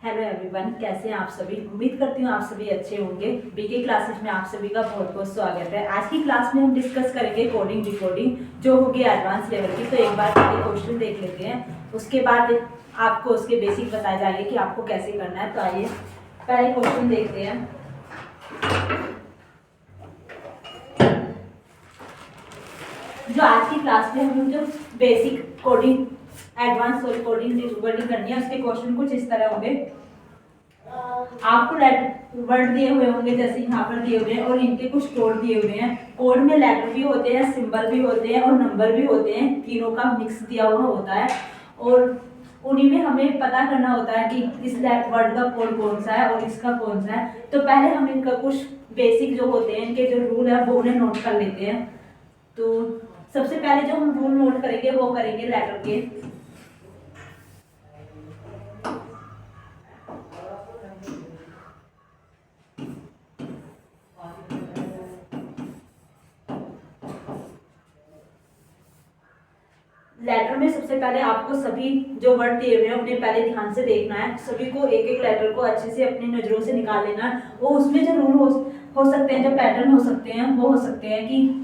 Hello everyone, कैसे हैं आप सभी। उम्मीद करती हूँ आप सभी अच्छे होंगे। बीके क्लासेस में आप सभी का बहुत बहुत स्वागत है। आज की क्लास में हम डिस्कस करेंगे कोडिंग डिकोडिंग, जो होगी एडवांस लेवल की। तो एक बार पहले क्वेश्चन देख लेते हैं, उसके बाद आपको उसके बेसिक बताए जाएंगे कि आपको कैसे करना है। तो आइए पहले क्वेश्चन देखते हैं। जो आज की क्लास में हम जो basic coding advance coding decoding करनी है, उसके क्वेश्चन कुछ इस तरह होंगे। आपको वर्ड दिए हुए होंगे, जैसे यहाँ पर दिए हुए हैं, और इनके कुछ कोड दिए हुए हैं। कोड में लेटर भी होते हैं, सिंबल भी होते हैं और नंबर भी होते हैं, तीनों का मिक्स दिया हुआ होता है। और उन्हीं में हमें पता करना होता है कि इस वर्ड का कोड कौन सा है और इसका कौन सा है। तो पहले हम इनका कुछ बेसिक जो होते हैं, इनके जो रूल है वो उन्हें नोट कर लेते हैं। तो सबसे पहले जो हम रूल नोट करेंगे वो करेंगे लेटर के। लेटर में सबसे पहले आपको सभी जो वर्ड दिए हुए हैं उन्हें पहले ध्यान से देखना है। सभी को एक एक लेटर को अच्छे से अपनी नजरों से निकाल लेना है। वो उसमें जो रूल हो सकते हैं, जो पैटर्न हो सकते हैं, वो हो सकते हैं कि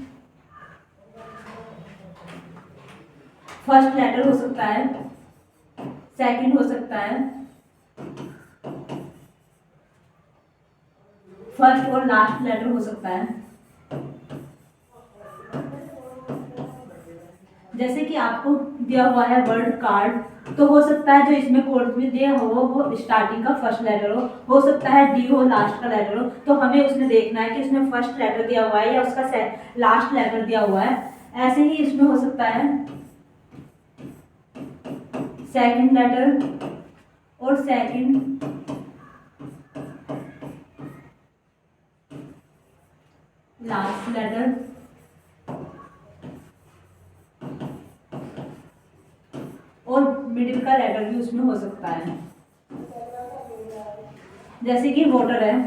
फर्स्ट लेटर हो सकता है, सेकंड हो सकता है, फर्स्ट और लास्ट लेटर हो सकता है। जैसे कि आपको दिया हुआ है वर्ड कार्ड, तो हो सकता है जो इसमें कोड में दिया हो वो स्टार्टिंग का फर्स्ट लेटर हो सकता है डी हो, लास्ट का लेटर हो। तो हमें उसमें देखना है कि इसमें फर्स्ट लेटर दिया हुआ है या उसका लास्ट लेटर दिया हुआ है। ऐसे ही इसमें हो सकता है सेकंड लेटर और सेकंड लास्ट लेटर, और मिडिल का लेटर भी उसमें हो सकता है। जैसे कि वोटर है,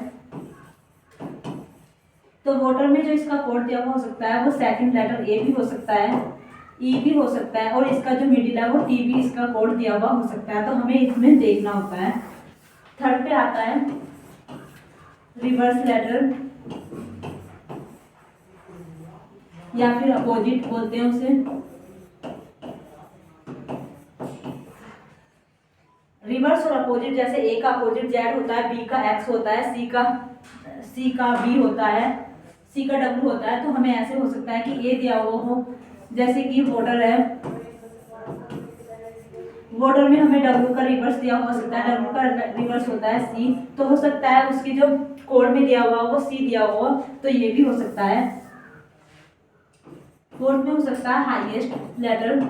तो वोटर में जो इसका कोड दिया हुआ हो सकता है वो सेकंड लेटर ए भी हो सकता है, ई भी हो सकता है, और इसका जो मिडिल है वो टी भी इसका कोड दिया हुआ हो सकता है। तो हमें इसमें देखना होता है। थर्ड पे आता है रिवर्स लेटर, या फिर अपोजिट बोलते हैं उसे। रिवर्स और अपोजिट, जैसे ए का अपोजिट जेड होता है, बी का एक्स होता है, सी का बी होता है, सी का डब्ल्यू होता है। तो हमें ऐसे हो सकता है कि ए दिया हुआ हो, जैसे कि वोटर है, वोटर में हमें डब्ल्यू का रिवर्स दिया हुआ हो सकता है, डब्ल्यू का रिवर्स होता है सी। तो हो सकता है उसकी जो कोड में दिया हुआ वो सी दिया हुआ, तो ये भी हो सकता है। फोर्थ में हो सकता है हाईएस्ट लेटर,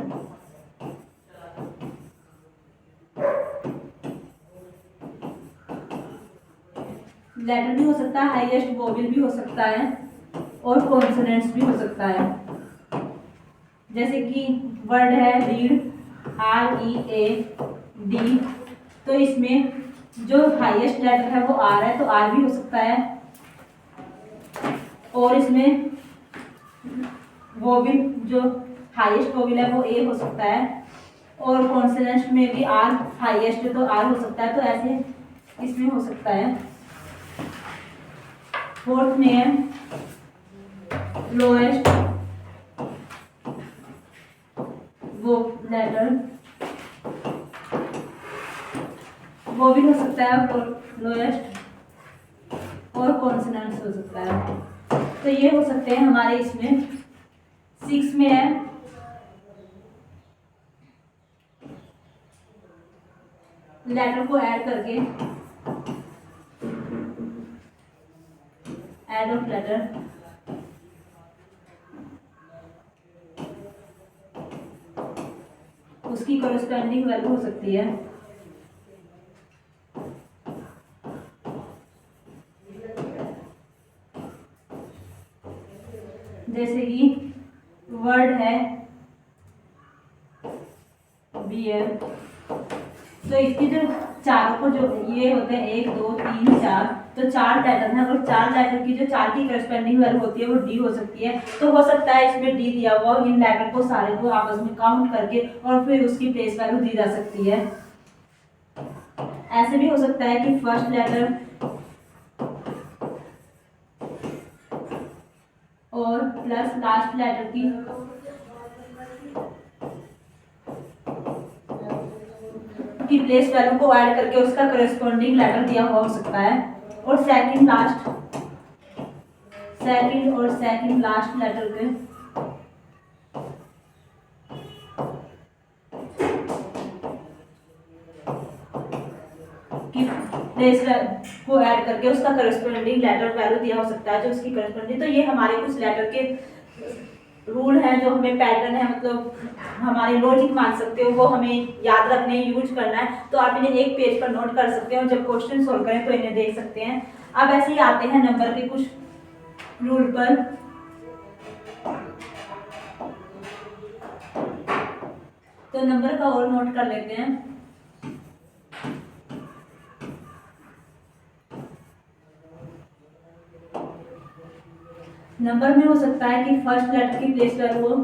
लेटर भी हो सकता है, हाईएस्ट वोवेल भी हो सकता है, और कॉन्सोनेंट्स भी हो सकता है। जैसे कि वर्ड है रीड, READ, तो इसमें जो हाईएस्ट लेटर है वो आर है, तो आर भी हो सकता है। और इसमें वोवेल, जो हाईएस्ट वोवेल है वो ए हो सकता है, और कॉन्सोनेंट में भी आर हाईएस्ट है तो आर हो सकता है। तो ऐसे इसमें हो सकता है। फोर्थ में है लोएस्ट वो लेटर, वो भी हो सकता है लोएस्ट, और कॉन्सोनेंट्स हो सकता है। तो ये हो सकते हैं हमारे इसमें। 6 में है लेटर को ऐड करके, ऐड ऑफ लेटर, उसकी कॉरेस्पॉन्डिंग वैल्यू हो सकती है। जैसे कि वर्ड है बियर, तो इसकी जो चारों को जो ये होते हैं 1 2 3 4, तो 4 लेटर है, और 4 लेटर की जो 4 की करस्पेंडिंग वैल्यू होती है वो डी हो सकती है। तो हो सकता है इसमें डी दिया हुआ, इन लेटर को सारे को आपस में काउंट करके और फिर उसकी प्लेस वैल्यू दी जा सकती है। ऐसे भी हो सकता है कि फर्स्ट लेटर और प्लस लास्ट लेटर की प्लेस वैल्यू को ऐड करके उसका करस्पॉन्डिंग लेटर दिया हुआ हो सकता है। और सेकंड लास्ट लेटर के प्लेस को ऐड करके उसका करस्पॉन्डिंग लेटर वैल्यू दिया हो सकता है, जो उसकी करस्पॉन्डिंग। तो ये हमारे कुछ लेटर के रूल हैं, जो हमें पैटर्न है, मतलब हमारे लॉजिक मान सकते हो, वो हमें याद रखने यूज करना है। तो आप इन्हें एक पेज पर नोट कर सकते हो, जब क्वेश्चन सोल्व करें तो इन्हें देख सकते हैं। अब ऐसे ही आते हैं नंबर के कुछ रूल पर। तो नंबर का और नोट कर लेते हैं। नंबर में हो सकता है कि फर्स्ट लेटर की प्लेस वैल्यू हो,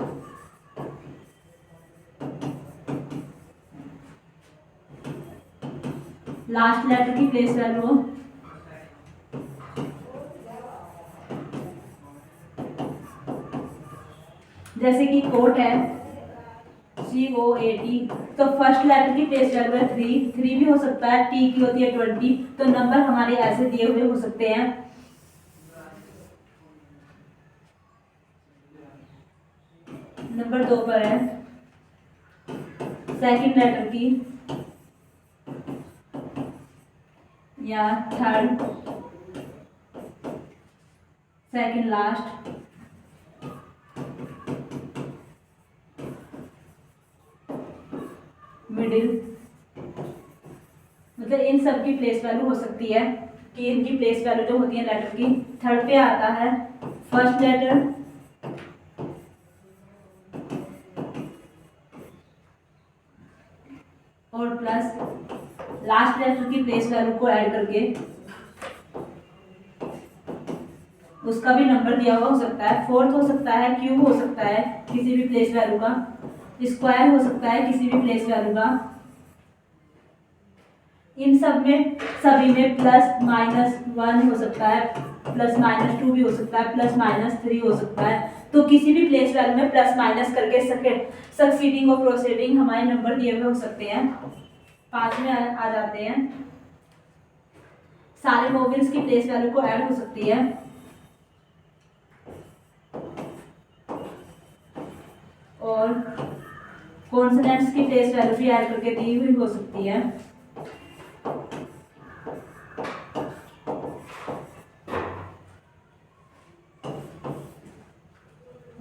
लास्ट लेटर की प्लेस वैल्यू हो, जैसे कि कोट है COAT, तो फर्स्ट लेटर की प्लेस वैल्यू है 3 भी हो सकता है, T की होती है 20। तो नंबर हमारे ऐसे दिए हुए हो सकते हैं। नंबर 2 पर है सेकंड लेटर की या थर्ड, सेकंड लास्ट, मिडिल, मतलब इन सब की प्लेस वैल्यू हो सकती है कि इनकी प्लेस वैल्यू जो होती है लेटर की। थर्ड पे आता है फर्स्ट लेटर और प्लस लास्ट लेटर की प्लेस वैल्यू को ऐड करके उसका भी नंबर दिया हुआ हो सकता है। फोर्थ हो सकता है क्यूब हो सकता है किसी भी प्लेस वैल्यू का, स्क्वायर हो सकता है किसी भी प्लेस वैल्यू का। इन सब में सभी में +-1 हो सकता है, +-2 भी हो सकता है, +-3 हो सकता है। तो किसी भी प्लेस वैल्यू में प्लस माइनस करके सक्सीडिंग और प्रोसीडिंग हमारे नंबर दिए हुए हो सकते हैं। 5 में आ जाते हैं, सारे वोवेल्स की प्लेस वैल्यू को ऐड हो सकती है। और कॉन्सोनेंट्स की प्लेस वैल्यू भी ऐड करके दी हुई हो सकती है।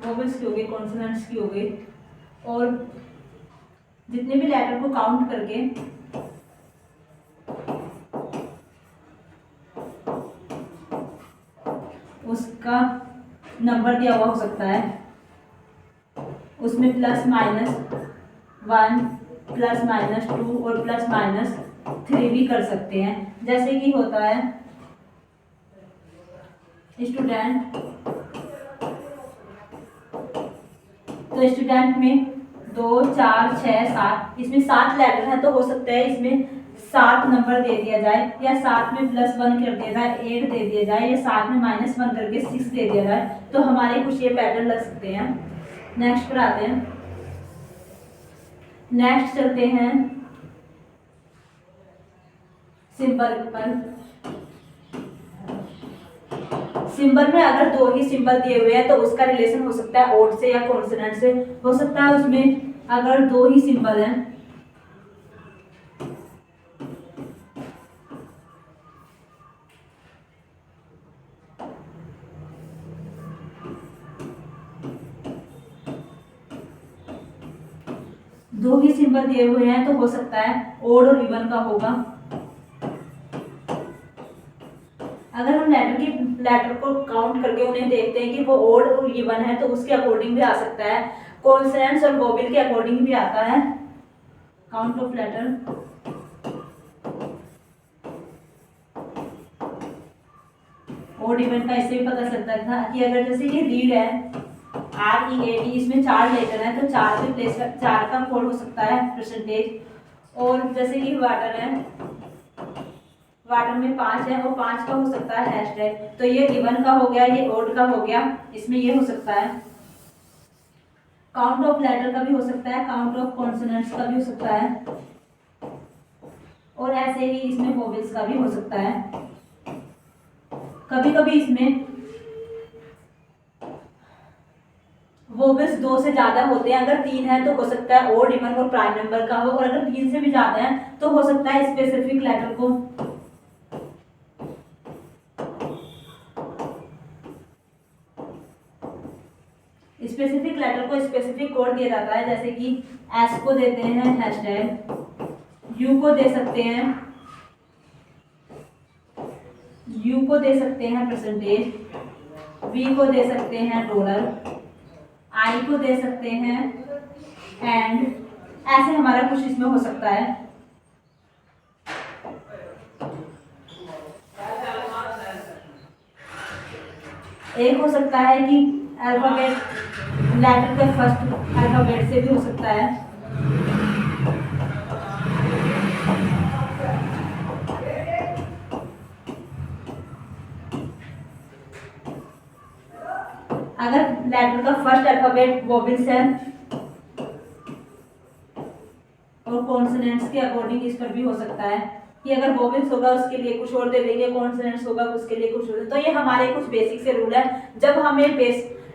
वोवेल्स की हो गई, कॉन्सोनेंट्स की हो गई। और जितने भी लेटर को काउंट करके उसका नंबर दिया हुआ हो सकता है, उसमें +-1, +-2 और +-3 भी कर सकते हैं। जैसे कि होता है स्टूडेंट, तो स्टूडेंट में 2, 4, 6, 7, इसमें 7 लेटर है, तो हो सकता है इसमें 7 नंबर दे दिया जाए, या 7 में +1 कर दिया जाए, 8 दे दिया जाए, या 7 में -1 करके 6 दे दिया जाए। तो हमारे कुछ ये पैटर्न लग सकते हैं। नेक्स्ट पर आते हैं। नेक्स्ट चलते हैं सिंबल पर। सिंबल में अगर 2 ही सिंबल दिए हुए हैं तो उसका रिलेशन हो सकता है ओड से या कॉन्सोनेंट से। हो सकता है उसमें अगर 2 ही सिंबल हैं, सिंबल दिए हुए हैं, तो हो सकता है ओड और इवन का होगा। अगर हम लेटर को काउंट करके उन्हें देखते हैं कि वो ओड और इवन है, तो उसके अकॉर्डिंग भी आ सकता है। कॉन्सोनेंट्स और वोवेल के अकॉर्डिंग भी आता है count of letter. Odd even का इससे भी पता चलता था कि अगर जैसे ये रीड है READ, इसमें 4 लेटर है, तो 4 के प्लेस 4 का कोड हो सकता है परसेंटेज। और जैसे कि वाटर है क्वार्टर में 5 है और 5 का हो सकता है हैशटैग, तो ये इवन का हो गया, ये ओड का हो गया, इसमें ये हो सकता है। काउंट ऑफ लेटर का भी हो सकता है, काउंट ऑफ कॉन्सोनेंट्स का भी हो सकता है, और ऐसे ही इसमें वोवेल्स का भी हो सकता है। कभी कभी इसमें वोवेल्स 2 से ज्यादा होते हैं, अगर 3 है तो हो सकता है ओड इवन और प्राइम नंबर का हो, और अगर 3 से भी ज्यादा है तो हो सकता है स्पेसिफिक लेटर को स्पेसिफिक कोड दिया जाता है, जैसे कि एस को देते हैं हैशटैग, यू को दे सकते हैं परसेंटेज, वी को दे सकते हैं डॉलर, आई को दे सकते हैं एंड, ऐसे हमारा कुछ इसमें हो सकता है। एक हो सकता है कि अल्फाबेट लेटर के फर्स्ट अल्फाबेट से भी हो सकता है। अगर लेटर का फर्स्ट अल्फाबेट वोवेल्स है और कॉन्सोनेंट्स के अकॉर्डिंग इस पर भी हो सकता है कि अगर वोवेल्स होगा उसके लिए कुछ और दे देंगे, कॉन्सोनेंट्स होगा उसके लिए कुछ और। तो ये हमारे कुछ बेसिक से रूल है। जब हमें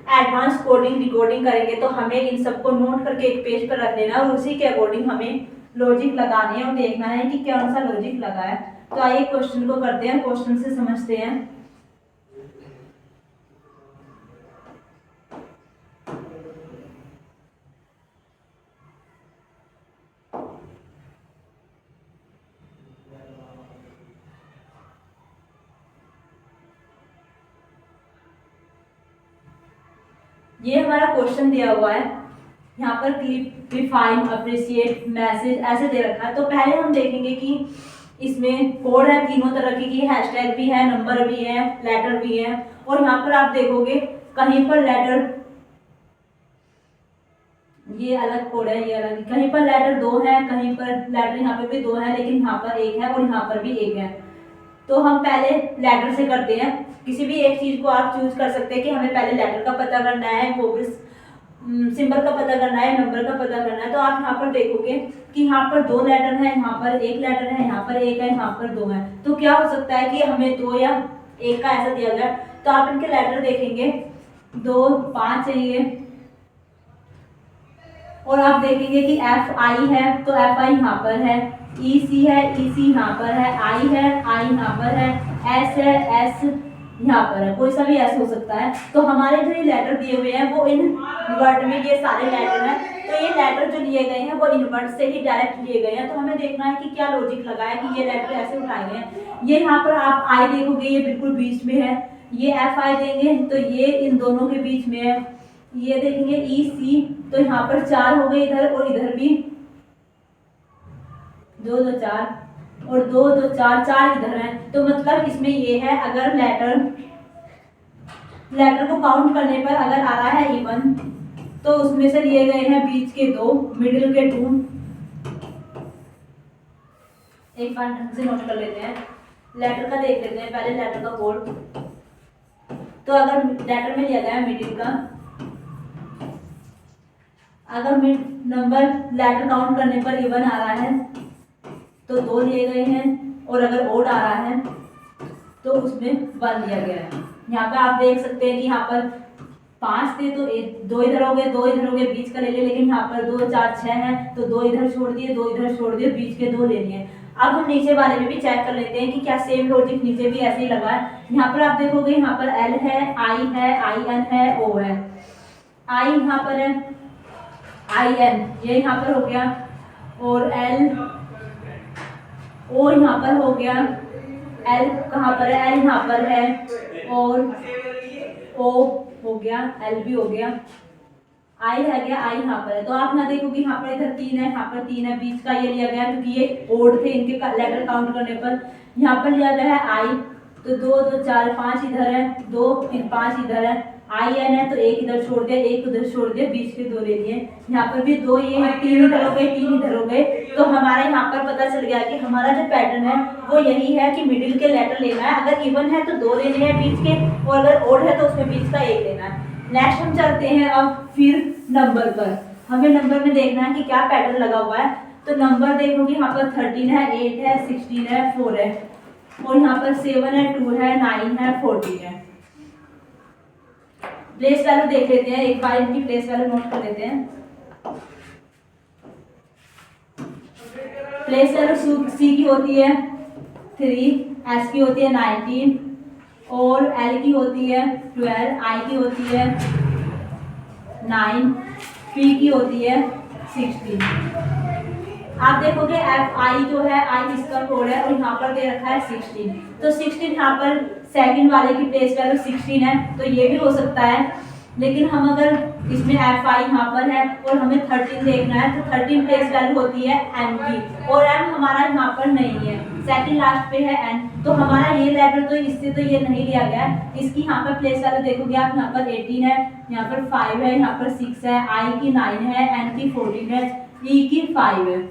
एडवांस कोडिंग डिकोडिंग करेंगे तो हमें इन सबको नोट करके एक पेज पर रख देना और उसी के अकॉर्डिंग हमें लॉजिक लगाने हैं और देखना है कि कौन सा लॉजिक लगा है। तो आइए क्वेश्चन को करते हैं, क्वेश्चन से समझते हैं। ये हमारा क्वेश्चन दिया हुआ है, यहाँ पर क्लिप, डिफाइन, अप्रिशिएट, मैसेज ऐसे दे रखा है। तो पहले हम देखेंगे कि इसमें कोड है तीनों तरह की, हैशटैग भी है, नंबर भी है, लेटर भी है। और यहाँ पर आप देखोगे कहीं पर लेटर, ये अलग कोड है, ये अलग, कहीं पर लेटर 2 है, कहीं पर लेटर यहाँ पे भी 2 है, लेकिन यहाँ पर 1 है और यहाँ पर भी 1 है। तो हम पहले लेटर से करते हैं। किसी भी एक चीज को आप चूज कर सकते हैं कि हमें पहले लेटर का पता करना है, वोवेल्स सिंबल का पता करना है, नंबर का पता करना है। तो आप यहाँ पर देखोगे कि यहाँ पर 2 लेटर है, यहाँ पर 1 लेटर है, यहाँ पर 1 है, यहाँ पर 2 है। तो क्या हो सकता है कि हमें 2 या 1 का ऐसा दिया गया। तो आप इनके लेटर देखेंगे, 2, 5 चाहिए, और आप देखेंगे कि एफ आई है तो एफ आई यहाँ पर है, ई सी है, ई सी यहाँ पर है, आई है, आई यहाँ पर है, एस है, एस यहाँ पर है, कोई सा भी एस हो सकता है। तो हमारे जो ये लेटर दिए हुए हैं वो इन वर्ड में ये सारे लेटर हैं। तो ये लेटर जो लिए गए हैं वो इन वर्ड से ही डायरेक्ट लिए गए हैं। तो हमें देखना है कि क्या लॉजिक लगा है कि ये लेटर ऐसे उठाए गए हैं। ये यहाँ पर आप आई देखोगे, ये बिल्कुल बीच में है, ये एफ आई देंगे तो ये इन दोनों के बीच में है। ये देखेंगे ई सी, तो यहाँ पर 4 हो गए इधर, और इधर भी 2 2 4 और 2 2 4 4 इधर है। तो मतलब इसमें ये है, अगर लेटर को काउंट करने पर अगर आ रहा है इवन, तो उसमें से लिए गए हैं बीच के 2, मिडिल के 2। एक बार ढंग से नोट कर लेते हैं, लेटर का देख लेते हैं पहले, लेटर का कोड। तो अगर लेटर में लिया गया है मिडिल का, अगर नंबर लेटर काउंट करने पर इवन आ रहा है तो 2 लिए गए हैं, और अगर ओड आ रहा है तो उसमें 1 लिया गया है। यहाँ पे आप देख सकते हैं कि यहाँ पर 5 थे तो 2 इधर हो गए, 2 इधर हो गए, बीच का ले लिया, लेकिन यहाँ पर 2 4 6 है तो 2 इधर छोड़ दिए, 2 इधर छोड़ दिए, बीच के 2 ले लिए। अब हम नीचे वाले में भी चेक कर लेते हैं कि क्या सेम लॉजिक नीचे भी ऐसे ही लगा है। यहाँ पर आप देखोगे, यहाँ पर एल है, आई एन है, ओ है, आई यहाँ पर है, आई एन ये यहाँ पर हो गया, और एल ओ यहाँ पर हो गया, एल कहाँ पर है, एल यहाँ पर है, और ओ हो गया, एल भी हो गया, आई रह गया, आई यहाँ पर है। तो आप यहाँ देखोगे यहाँ पर इधर 3 है, यहाँ पर 3 है, बीच का ये लिया गया क्योंकि ये ओड थे, इनके लेटर काउंट करने पर। यहाँ पर लिया गया है आई, तो 2 2 4 5 इधर है, 2 फिर 5 इधर है, आई एन है तो एक इधर छोड़ दिया, एक उधर छोड़ दिया, बीच के दो ले लिए। यहाँ पर भी दो, ये तीन इधर हो गए, तीन इधर हो गए। तो हमारा यहाँ पर पता चल गया कि हमारा जो पैटर्न है वो यही है कि मिडिल के लेटर लेना है। अगर इवन है तो दो लेने हैं बीच के, और अगर ओड है तो उसमें बीच का एक लेना है। नेक्स्ट हम चलते हैं अब फिर नंबर पर। हमें नंबर में देखना है कि क्या पैटर्न लगा हुआ है। तो नंबर देखोगे यहाँ पर 13 है, 8 है, 16 है, 4 है, और यहाँ पर 7 है, 2 है, 9 है, 14 है। प्लेस वैल्यू देख लेते हैं, एक बार इनकी प्लेस वैल्यू नोट कर लेते हैं। प्लेस वैल्यू सी की होती है 3, एस की होती है 19, और एल की होती है 12, आई की होती है 9, पी की होती है 16। आप देखोगे एफ आई जो है, आई इसका कोड है, और यहाँ पर दे रखा है 16। तो 16 यहाँ पर सेकंड वाले की प्लेस वैल्यू 16 है, तो ये भी हो सकता है। लेकिन हम अगर इसमें एफ आई यहाँ पर है और हमें 13 देखना है, तो 13 प्लेस वैल्यू होती है एम की, और एम हमारा यहाँ पर नहीं है, सेकंड लास्ट पे है एन। तो हमारा ये लेटर तो इससे तो ये नहीं लिया गया। इसकी यहाँ पर प्लेस वैल्यू देखोगे आप, यहाँ पर 18 है, यहाँ पर 5 है, यहाँ पर 6 है, आई की 9 है, एन की 14 है, ई की 5 है।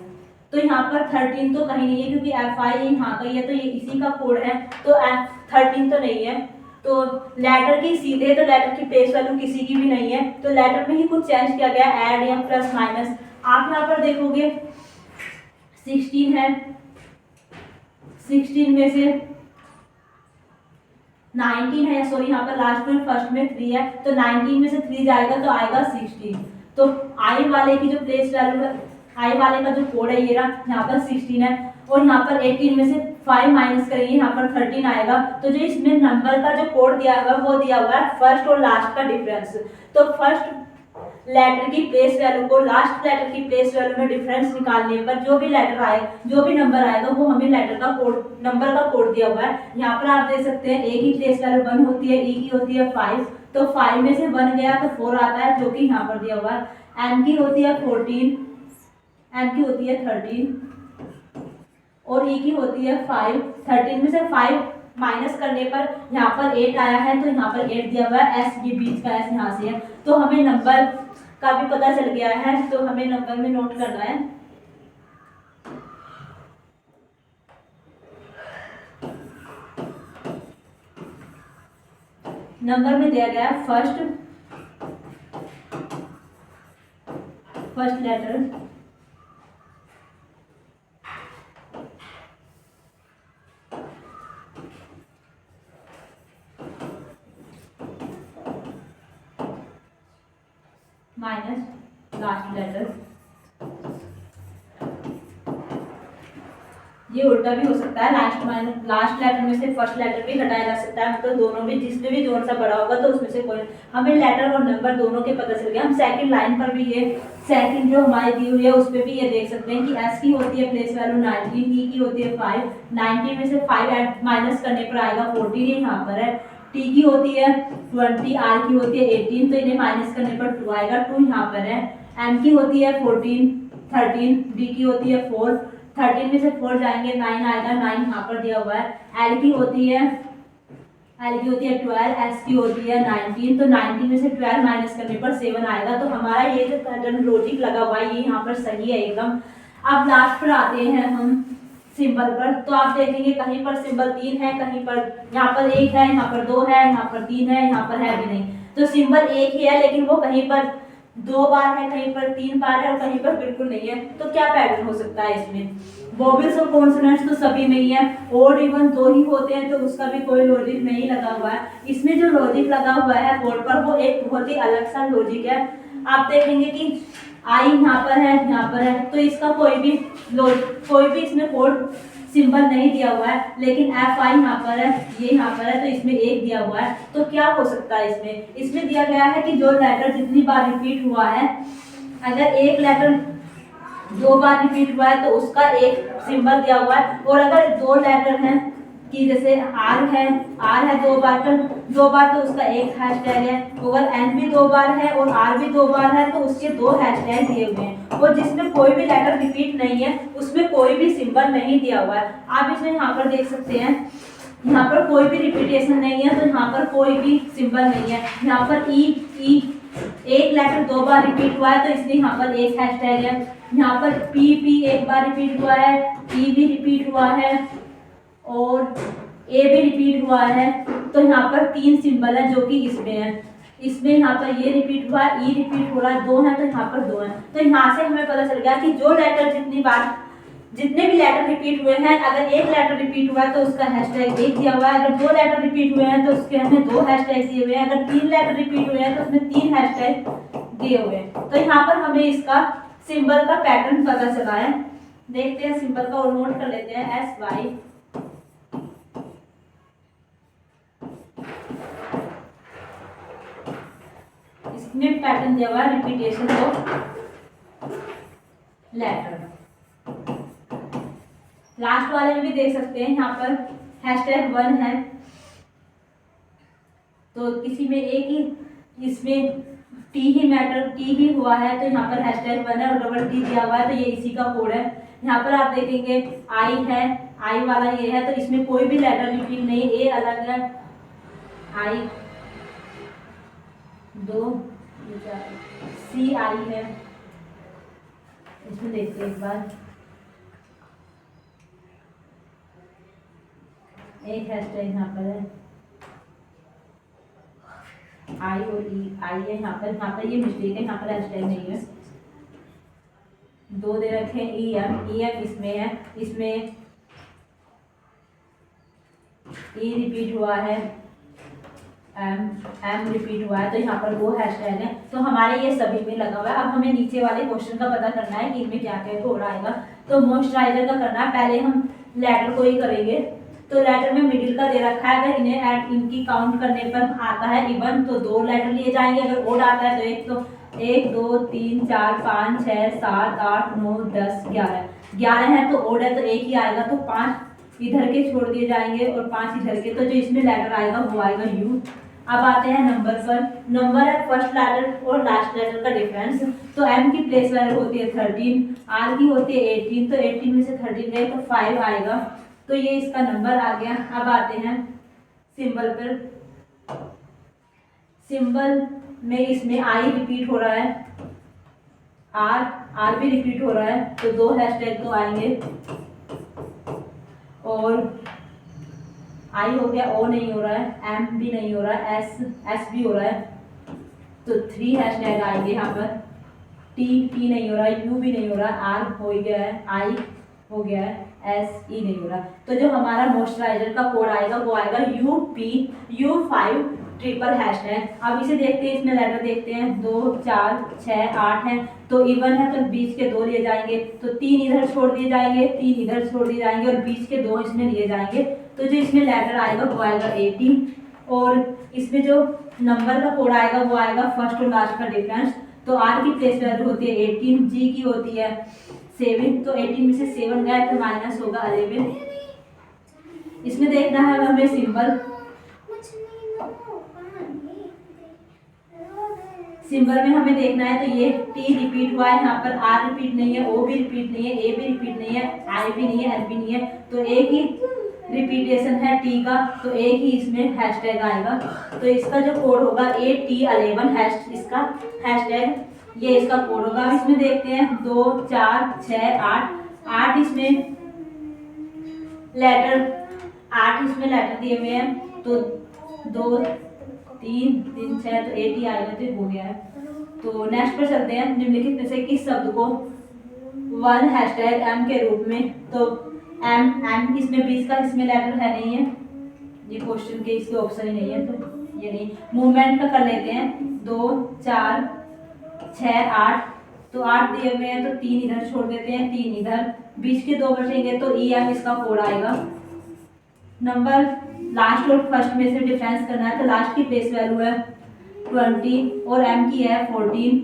तो यहाँ पर 13 तो कहीं नहीं है, क्योंकि एफ आई यहाँ का ही है, तो ये इसी का कोड है, तो एफ 13 तो नहीं है। तो लेटर की सीधे, तो लेटर की प्लेस वैल्यू किसी की भी नहीं है, तो लेटर में ही कुछ चेंज किया गया, ऐड या प्लस माइनस। आप यहाँ पर देखोगे 16 है, 16 में से 19 है, सॉरी यहाँ पर लास्ट में फर्स्ट में 3 है, तो 19 में से 3 जाएगा तो आएगा 16। तो आई वाले की जो प्लेस वैल्यू है, आई वाले का जो कोड है ये रहा, यहाँ पर 16 है, और यहाँ पर 18 में से 5 माइनस करेंगे, यहाँ पर 13 आएगा। तो जो इसमें नंबर का जो कोड दिया हुआ है वो दिया हुआ है फर्स्ट और लास्ट का डिफरेंस। तो फर्स्ट लेटर की प्लेस वैल्यू को लास्ट लेटर की प्लेस वैल्यू में डिफरेंस निकालने पर जो भी लेटर आए, जो भी नंबर आएगा, वो हमें लेटर का कोड, नंबर का कोड दिया हुआ है। यहाँ पर आप देख सकते हैं ए की प्लेस वैल्यू 1 होती है, ई की होती है 5, तो 5 में से 1 गया तो 4 आता है, जो कि यहाँ पर दिया हुआ है। एम की होती है 14, एम की होती है 13, और ई की होती है 5। 13 में से 5 माइनस करने पर यहाँ पर 8 आया है, तो यहाँ पर 8 दिया हुआ है, एस ये बीच का एस यहाँ से है, तो हमें नंबर का भी पता चल गया है। तो हमें नंबर में नोट करना है। नंबर में दिया गया first letter minus last letter. ये उल्टा भी हो सकता है, लास्ट लेटर में से फर्स्ट लेटर भी घटाया जा सकता है, मतलब दोनों भी, जिसमें भी जोन सा बड़ा होगा तो उसमें से कोई। हमें लेटर और नंबर दोनों के पता चल गया। हम सेकंड लाइन पर भी, ये सेकंड जो हमारी दी हुई है उस पर भी ये देख सकते हैं कि एस की होती है प्लेस वैल्यू 19, ई की होती है 5, 19 में से 5 माइनस करने पर आएगा 14, ये यहाँ पर है। टी की होती है 20, आर की होती है 18, तो इन्हें माइनस करने पर 2 आएगा, 2 यहाँ पर है। एम की होती है 14, 13, डी की होती है 4, 13 में से 4 जाएंगे 9 आएगा, 9 यहाँ पर दिया हुआ है। एल की होती है 12, एस की होती है 19, तो 19 में से 12 माइनस करने पर 7 आएगा। तो हमारा ये जो पैटर्न लॉजिक लगा हुआ है ये यहाँ पर सही है एकदम। अब लास्ट पर आते हैं हम सिंबल पर। तो आप देखेंगे कहीं पर सिंबल 3 है, कहीं पर यहाँ पर 1 है, यहाँ पर 2 है, यहाँ पर 3 है, यहाँ पर है भी नहीं। तो सिंबल एक ही है, लेकिन वो कहीं पर 2 बार है, कहीं पर 3 बार है, और कहीं पर बिल्कुल नहीं है। तो क्या पैटर्न हो सकता है इसमें? वोवेल्स और कॉन्सोनेंट्स तो सभी में ही है, और इवन 2 ही होते हैं तो उसका भी कोई लॉजिक नहीं लगा हुआ है। इसमें जो लॉजिक लगा हुआ है बोर्ड पर वो एक बहुत ही अलग सा लॉजिक है। आप देखेंगे कि आई यहाँ पर है, तो इसका कोई भी इसमें कोड सिंबल नहीं दिया हुआ है, लेकिन एफ आई यहाँ पर है, ये यहाँ पर है, तो इसमें 1 दिया हुआ है। तो क्या हो सकता है इसमें दिया गया है कि जो लेटर जितनी बार रिपीट हुआ है, अगर एक लेटर 2 बार रिपीट हुआ है तो उसका एक सिंबल दिया हुआ है, और अगर 2 लेटर हैं कि जैसे आर है 2 बार, तो 2 बार तो उसका एक हैशटैग है, अगर एन भी 2 बार है और आर भी 2 बार है तो उसके 2 हैशटैग दिए हुए हैं, और जिसमें कोई भी लेटर रिपीट नहीं है उसमें कोई भी सिंबल नहीं दिया हुआ है। आप इसमें यहाँ पर देख सकते हैं, यहाँ पर कोई भी रिपीटेशन नहीं है, तो यहाँ पर कोई भी सिंबल नहीं है। यहाँ पर ई एक लेटर 2 बार रिपीट हुआ है, तो इसलिए यहाँ पर एक हैशटैग है। यहाँ पर पी एक बार रिपीट हुआ है, ई भी रिपीट हुआ है और ए भी रिपीट हुआ है, तो यहाँ पर 3 सिंबल है जो कि इसमें है। इसमें यहाँ पर ये रिपीट हुआ है, ई रिपीट हो रहा है, 2 है, तो यहाँ पर 2 है। तो यहाँ से हमें पता चल गया कि जो लेटर जितने भी लेटर रिपीट हुए हैं, अगर एक लेटर रिपीट हुआ है तो उसका हैशटैग 1 दिया हुआ है, अगर 2 लेटर रिपीट हुए हैं तो उसके हमें 2 हैशटैग दिए हुए हैं, अगर 3 लेटर रिपीट हुए हैं तो उसमें 3 हैशटैग दिए हुए हैं। तो यहाँ पर हमें इसका सिंबल का पैटर्न पता चला है। देखते हैं सिंबल का, और नोट कर लेते हैं SY। इसमें पैटर्न दिया हुआ है रिपीटेशन ऑफ लेटर। लास्ट वाले में भी देख सकते हैं, यहाँ पर हैशटैग 1 है, तो किसी में एक ही इसमें टी ही हुआ है, तो यहाँ पर हैशटैग 1 है और डबल टी दिया हुआ है, तो ये इसी का कोड है। यहाँ पर आप देखेंगे आई है, आई वाला ये है, तो इसमें कोई भी लेटर रिपीट नहीं है, ए अलग है, आई 2 सी आई है। इसमें देखते हैं एक बार, एक हैशटैग यहाँ पर है आई और ई, आई है यहाँ पर ये मिस्टेक है, यहाँ पर हैशटैग नहीं है, 2 दे रखे हैं ई एम इसमें है, इसमें ई रिपीट हुआ है, एम रिपीट हुआ है, तो यहाँ पर 2 हैशटैग है। तो हमारे ये सभी में लगा हुआ है। अब हमें नीचे वाले क्वेश्चन का पता करना है कि इनमें क्या क्या कोड आएगा। तो मॉइस्चराइजर का करना है, पहले हम लेटर को ही करेंगे। तो लेटर में मिडिल का दे रखा है, अगर इन्हें ऐड इनकी काउंट करने पर आता है इवन तो 2 लेटर लिए जाएंगे, अगर ओड आता है तो 1 2 3 4 5 6 7 8 9 10 11 है, तो ओड है तो 1 ही आएगा, तो 5 इधर के छोड़ दिए जाएंगे और 5 इधर के। तो जो इसमें लेटर आएगा वो आएगा यू। अब आते हैं नंबर पर। नंबर है फर्स्ट लेटर और लास्ट लेटर का डिफरेंस। तो एम की प्लेस वैल्यू होती है 13, आर की होती है 18, तो 18 में से 13 गए तो 5 आएगा, तो ये इसका नंबर आ गया। अब आते हैं सिंबल पर। सिंबल में इसमें आई रिपीट हो रहा है, आर भी रिपीट हो रहा है, तो 2 हैशटैग तो आएंगे, और आई हो गया, ओ नहीं हो रहा है, एम भी नहीं हो रहा है, एस भी हो रहा है, तो 3 हैशटैग आएंगे यहाँ पर। टी नहीं हो रहा है, यू भी नहीं हो रहा है, आर हो गया है, आई हो गया है, एस ई नहीं हो रहा। तो जो हमारा मॉइस्चराइजर का कोड आएगा वो आएगा U5 ट्रिपल हैशटैग। अब इसे देखते हैं, इसमें लेटर देखते हैं, 2 4 6 8 है, तो इवन है तो बीच के 2 लिए जाएंगे, तो 3 इधर छोड़ दिए जाएंगे, 3 इधर छोड़ दिए जाएंगे और बीच के 2 इसमें लिए जाएंगे। तो जो इसमें लेटर आएगा वो आएगा 18, और इसमें जो नंबर का कोड आएगा वो आएगा फर्स्ट और लास्ट का डिफरेंस। तो आर की प्लेस वैल्यू होती है 18, जी की होती है 7, तो 18 में से 7 गए तो माइनस होगा 11। इसमें देखना है हमें सिंबल। सिंबल में हमें देखना है, तो ये टी रिपीट हुआ है, यहाँ पर आर रिपीट नहीं है, ओ भी रिपीट नहीं है, ए भी रिपीट नहीं है, आई भी नहीं है, एल भी नहीं है, तो एक ही रिपीटेशन है टी का, तो एक ही इसमें हैशटैग आएगा। तो इसका जो कोड होगा AT11 इसका हैशटैग, ये इसका कोड होगा। अब इसमें देखते हैं 2 4 6 8 इसमें लेटर 8 इसमें लेटर दिए हुए हैं, तो 2 3 3 6 तो 8 ही आएगा, तो हो गया है। तो नेक्स्ट पर चलते हैं, निम्नलिखित में से किस शब्द को 1 हैशटैग एम के रूप में, तो एम इसमें बीच का इसमें लेटर है नहीं है, ये क्वेश्चन के इसके ऑप्शन ही नहीं है, तो ये नहीं। मूवमेंट का कर लेते हैं, 2 4 6 8, तो 8 दिए हुए हैं, तो 3 इधर छोड़ देते हैं, 3 इधर, बीच के 2 बचेंगे, तो ई एम इसका कोड आएगा। नंबर लास्ट और फर्स्ट में से डिफरेंस करना है, तो लास्ट की प्लेस वैल्यू है 20 और एम की है 13,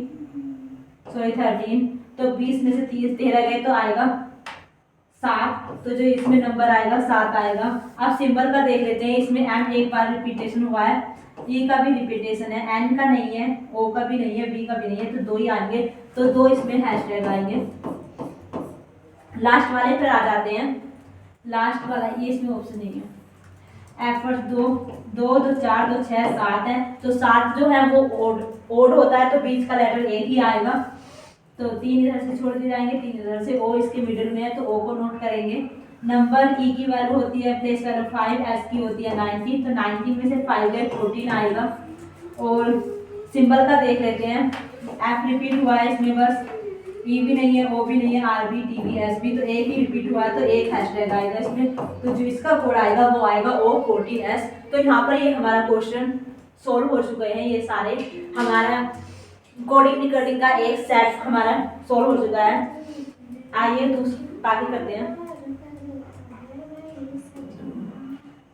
तो 20 में से 13 गए तो आएगा 7, तो जो इसमें नंबर आएगा 7 आएगा। अब सिंबल का देख लेते हैं, इसमें एम एक बार रिपीटेशन हुआ है, ई का भी रिपीटेशन है, एन का नहीं है, ओ का भी नहीं है, बी का भी नहीं है, तो 2 ही आएंगे, तो 2 इसमें हैशटैग आएंगे। लास्ट वाले पर आ जाते हैं। लास्ट वाला ये इसमें ऑप्शन नहीं है, एफर्ट 2 2 2 4 2 6 7 है, तो 7 जो है वो ओड होता है, तो बीच का लेटर ए ही आएगा। तो 3 इधर से छोड़ दिए जाएंगे, 3 इधर से, ओ इसके मिडिल में है तो ओ को नोट करेंगे। नंबर ई की वैल्यू होती है प्लेस वैल्यू 5, एस की होती है 19, तो 19 में से 5 गए 14 आएगा। और सिंबल का देख लेते हैं, एफ रिपीट हुआ है इसमें, बस ई भी नहीं है, ओ भी नहीं है, R B T B S B, तो एक ही रिपीट हुआ है, तो एक हैशटैग आएगा इसमें, तो जो इसका कोड आएगा वो आएगा O14S। तो यहाँ पर ये हमारा क्वेश्चन सोल्व हो चुके हैं, ये सारे हमारा कोडिंग डिकोडिंग का एक सेट हमारा सोल्व हो चुका है। आइए बाकी करते हैं,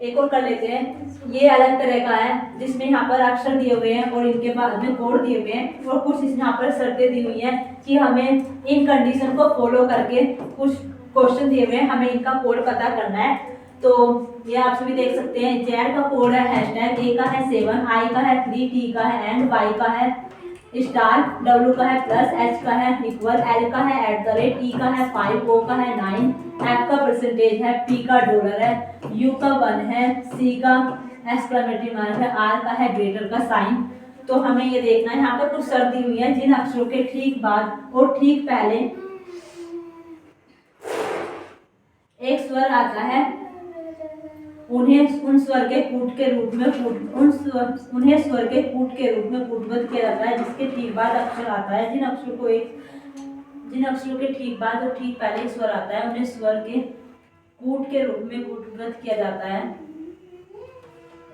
एक और कर लेते हैं। ये अलग तरह का है जिसमें यहाँ पर अक्षर दिए हुए हैं और इनके बाद में कोड दिए हुए हैं, और कुछ यहाँ पर शर्तें दी हुई हैं कि हमें इन कंडीशन को फॉलो करके कुछ क्वेश्चन दिए हुए हैं, हमें इनका कोड पता करना है। तो ये आप सभी देख सकते हैं, जेड का कोड है हैशटैग, ए का है 7, आई का है 3, टी का है एंड, वाई का है स्टार, डब्ल्यू का है प्लस, एच का है इक्वल, एल का है @, ई का है 5, ओ का है 9, एफ का परसेंटेज है, पी का डॉलर है, यू का 1 है, सी का एक्सक्लेमेटरी मार्क है, आर का है ग्रेटर का साइन। तो हमें ये देखना है, यहाँ पर कुछ शर्त दी हुई है, जिन अक्षरों के ठीक बाद और ठीक पहले एक स्वर आता है उन्हें उन स्वर के कूट के रूप में उन्हें स्वर के कूट के रूप में कूटबद्ध किया जाता है, जिसके ठीक बाद अक्षर आता है। जिन अक्षरों के ठीक बाद और ठीक पहले एक स्वर आता है उन्हें स्वर के कूट के रूप में कूटबद्ध किया जाता है।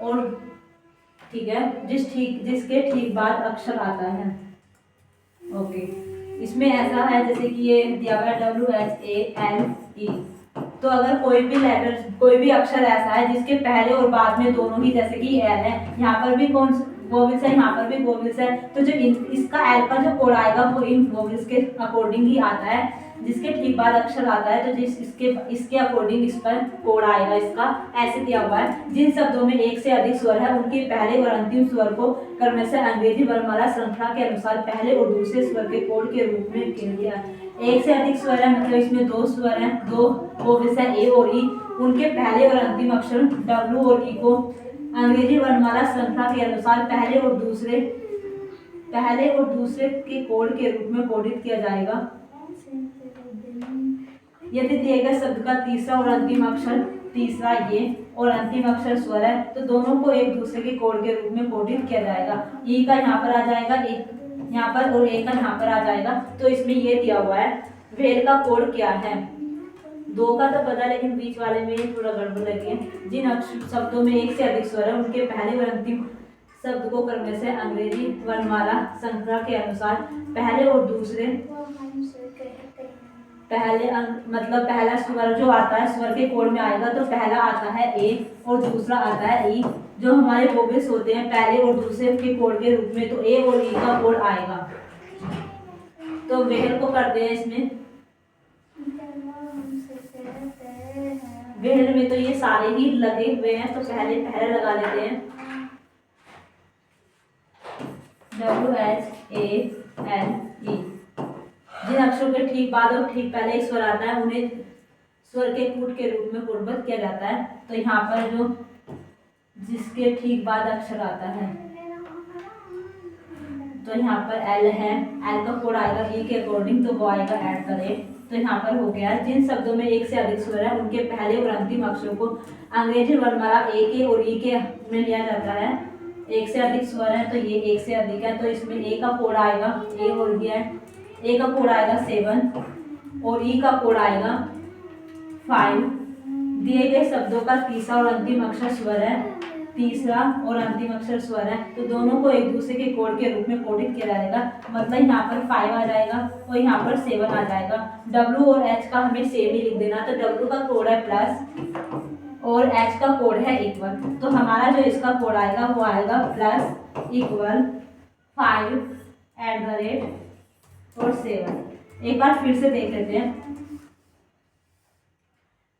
और ठीक है, जिसके ठीक बाद अक्षर आता है। ओके, इसमें ऐसा है जैसे कि ये दिया हुआ है WHALE, तो अगर कोई भी लेटर, कोई भी अक्षर ऐसा है जिसके पहले और बाद में दोनों ही, जैसे कि एल है, यहाँ पर भी कौन वोवेल्स है, यहाँ पर भी वोवेल्स है, तो जो इसका एल का जो कोड आएगा वो इन वोवेल्स के अकॉर्डिंग ही आता है। जिसके ठीक बाद अक्षर आता है तो इसके अकॉर्डिंग इस पर कोड आएगा इसका। ऐसे दिया हुआ है, जिन शब्दों में एक से अधिक स्वर है उनके पहले और अंतिम स्वर को क्रम से अंग्रेजी वर्णमाला श्रृंखला के अनुसार पहले और दूसरे स्वर के कोड के रूप में किया। एक से अधिक स्वर है मतलब इसमें 2 स्वर हैं, 2 वोवेल्स है ए और ई, उनके पहले और अंतिम अक्षर डब्ल्यू और ई को अंग्रेजी वर्णमाला श्रृंखला के अनुसार पहले और दूसरे के कोड के रूप में कोडित किया जाएगा। यदि दिए गए शब्द का तीसरा और अंतिम अक्षर, तीसरा ये और अंतिम अक्षर स्वर है, तो दोनों को एक दूसरे के कोड के रूप में कोडित किया जाएगा। ई का यहाँ पर आ जाएगा, यहाँ पर, और ए का यहाँ पर आ जाएगा। तो इसमें ये दिया हुआ है वेल का कोड क्या है, 2 का तो पता, लेकिन बीच वाले में थोड़ा गड़बड़ लगी है। जिन शब्दों में एक से अधिक स्वर है उनके पहले और अंतिम शब्द को क्रम से अंग्रेजी वर्णमाला श्रृंखला के अनुसार पहले और दूसरे मतलब पहला स्वर जो आता है स्वर के कोड में आएगा, तो पहला आता है ए और दूसरा आता है ई। जो हमारे वोवेल्स होते हैं पहले और दूसरे के कोड के रूप में, तो ए और ई का कोड आएगा। तो वेल को करते हैं इसमें, वेल में तो ये सारे ही लगे हुए हैं, तो पहले लगा लेते हैं WHALE। जिन अक्षरों के ठीक बाद और ठीक पहले एक स्वर आता है उन्हें स्वर के कूट के रूप में कोडबद्ध किया जाता है। तो यहाँ पर जो जिसके ठीक बाद अक्षर आता है, तो यहाँ पर एल है, एल का कोड आएगा ई के अकॉर्डिंग, तो वो आएगा @। तो यहाँ पर हो गया, जिन शब्दों में एक से अधिक स्वर है उनके पहले और अंतिम अक्षरों को अंग्रेजी वर्णमाला ए के और ई के में लिया जाता है। एक से अधिक स्वर है तो ये एक से अधिक है, तो इसमें ए का कोड आएगा, ए और ये है, ए का कोड आएगा 7 और ई का कोड आएगा 5। दिए गए शब्दों का तीसरा और अंतिम अक्षर स्वर है, तीसरा और अंतिम अक्षर स्वर है, तो दोनों को एक दूसरे के कोड के रूप में कोडित किया जाएगा। मतलब यहाँ पर 5 आ जाएगा और यहाँ पर 7 आ जाएगा। डब्ल्यू और एच का हमें सेम ही लिख देना, तो डब्ल्यू का कोड है प्लस और एच का कोड है इक्वल। तो हमारा जो इसका कोड आएगा वो आएगा प्लस इक्वल 5 @ और 7। एक बार फिर से देख लेते हैं,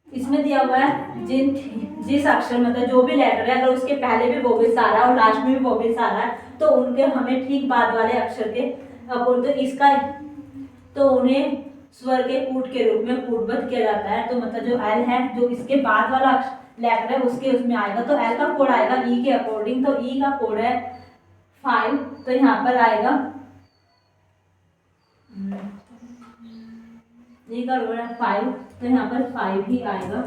इसमें दिया हुआ है जिस अक्षर मतलब जो भी लेटर है, अगर उसके पहले भी वोवेल्स आ रहा है और लास्ट में भी वोवेल्स आ रहा है, तो उनके हमें ठीक बाद वाले अक्षर के तो उन्हें स्वर के कूट के रूप में कूटबद्ध किया जाता है। तो मतलब जो एल है, जो इसके बाद वाला लेटर है उसके उसमें आएगा। तो एल का कोड आएगा ई के अकॉर्डिंग, तो ई का कोड है 5, तो यहाँ पर आएगा ई का कोड है 5, तो यहाँ पर 5 ही आएगा,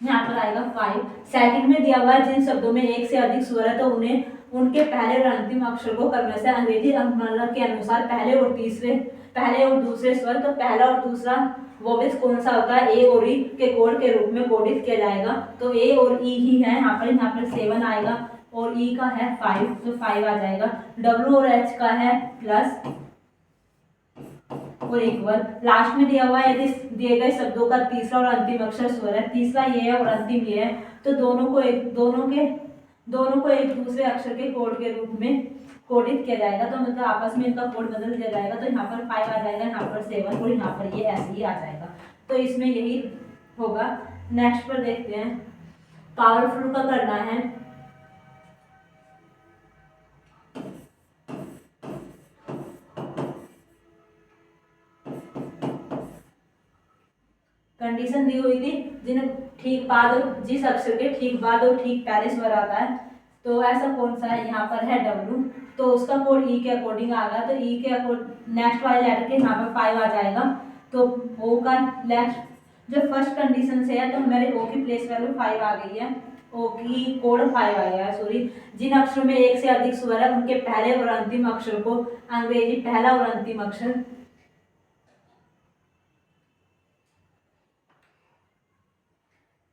यहाँ पर आएगा 5। सेकंड में दिया हुआ है जिन शब्दों में एक से अधिक स्वर है तो उन्हें उनके पहले और अंतिम अक्षर को क्रम से अंग्रेजी अंकमाला के अनुसार पहले और दूसरे स्वर, तो पहला और दूसरा वोवेल्स कौन सा होता है, ए और ई के कोड के रूप में कोडित किया जाएगा। तो ए और ई ही है यहाँ पर 7 आएगा और ई का है 5, तो 5 आ जाएगा। डब्ल्यू और एच का है प्लस और इक्वल। लास्ट में दिया हुआ है यदि दिए गए शब्दों का तीसरा और अंतिम अक्षर स्वर है, तीसरा ये है और अंतिम ये है, तो दोनों को एक दूसरे अक्षर के कोड के रूप में कोडित किया जाएगा। तो मतलब आपस में इनका कोड बदल दिया जाएगा। तो यहाँ पर 5 आ जाएगा, यहाँ पर 7 और यहाँ पर ये ऐसे ही आ जाएगा। तो इसमें यही होगा। नेक्स्ट पर देखते हैं, पावरफुल का करना है। कंडीशन दी हुई थी जिन्हें ठीक बाद और जिस अक्षर के ठीक बाद और ठीक पहले स्वर आता है, तो ऐसा कौन सा है, यहाँ पर है डब्ल्यू, तो उसका कोड ई के अकॉर्डिंग आ गया। तो ई के अकॉर्डिंग नेक्स्ट वाले लेटर के यहाँ पर 5 आ जाएगा। तो ओ का नेक्स्ट जो फर्स्ट कंडीशन से है, तो हमारे ओ की प्लेस वैल्यू 5 आ गई है, ओ की कोड 5 आ गया है, सॉरी। जिन अक्षरों में एक से अधिक स्वर है उनके पहले और अंतिम अक्षर को अंग्रेजी पहला और अंतिम अक्षर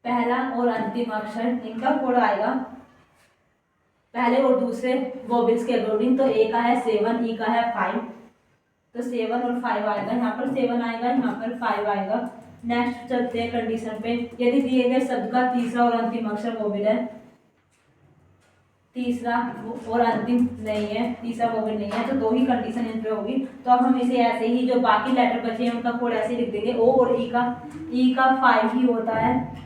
पहला और अंतिम अक्षर इनका कोड आएगा पहले और दूसरे वोवेल्स के अकॉर्डिंग। तो ए का है 7, ई का है 5, तो 7 और 5 आएगा, यहाँ पर 7 आएगा, यहाँ पर 5 आएगा। नेक्स्ट चलते हैं कंडीशन पे। यदि दिए गए शब्द का तीसरा और अंतिम अक्षर वोवेल है, तीसरा और अंतिम नहीं है, तीसरा वोवेल नहीं है, तो 2 ही कंडीशन इन पे होगी। तो अब हम इसे ऐसे ही जो बाकी लेटर बचे हैं उनका कोड ऐसे लिख देंगे। ओ और ई का 5 ही होता है,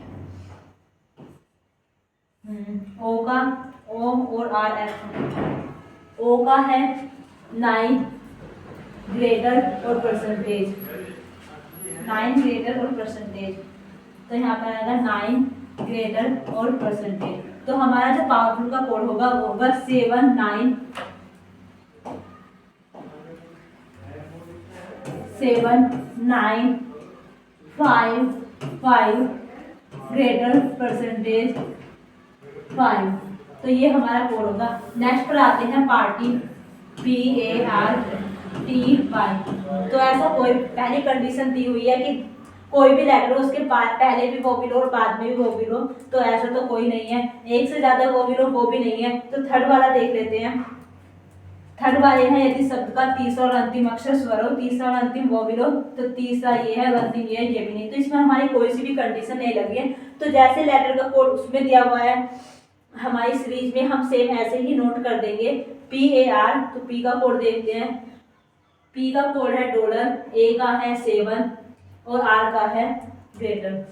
ओ का ओ और आर एफ। ओ का है 9 ग्रेटर और परसेंटेज, 9 ग्रेटर और परसेंटेज, तो यहाँ पर आएगा 9 ग्रेटर और परसेंटेज। तो हमारा जो पावरफुल का कोड होगा वो होगा 7 9 5 5 ग्रेटर परसेंटेज 5। तो ये हमारा कोड होगा। नेक्स्ट पर आते हैं पार्टी, PARTY। तो ऐसा कोई पहली कंडीशन दी हुई है कि कोई भी लेटर हो उसके बाद पहले भी वोवेल हो और बाद में भी वोवेल हो, तो ऐसा तो कोई नहीं है। एक से ज्यादा वोवेल हो वो भी नहीं है। तो थर्ड वाला देख लेते हैं। थर्ड वाले हैं यदि शब्द का तीसरा और अंतिम अक्षर स्वर हो, तीसरा और अंतिम वोवेल हो, तो तीसरा ये है और अंतिम ये है, ये भी नहीं। तो इसमें हमारी कोई सी भी कंडीशन नहीं लगी है। तो जैसे लेटर का कोड उसमें दिया हुआ है हमारी सीरीज में, हम सेम ऐसे ही नोट कर देंगे। PAR, तो P का कोड देखते हैं। P का कोड है $, A का है 7 और R का है ग्रेटर,